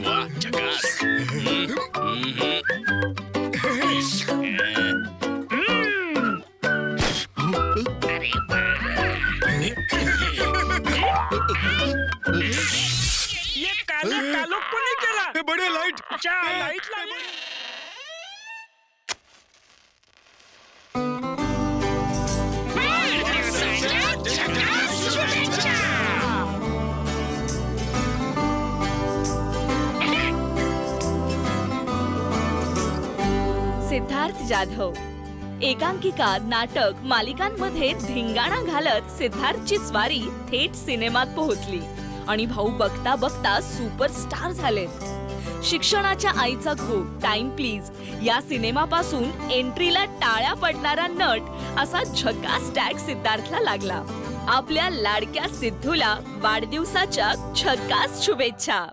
वाह, झकास. अरे ये कालो कोणी केला? हे बडे लाईट. अच्छा, लाईट लागली. सिद्धार्थ जाधव एकांकिका, नाटक, मालिकांमध्ये धिंगाणा घालत सिद्धार्थची स्वारी थेट सिनेमात पोहोचली आणि भाऊ बघता बघता सुपरस्टार झालेत. शिक्षणाच्या आईचा खूप टाइम प्लीज या सिनेमापासून एंट्रीला टाळ्या पडणारा नट असा झकास टॅग सिद्धार्थला लागला. आपल्या लाडक्या सिद्धूला वाढदिवसाच्या झकास शुभेच्छा.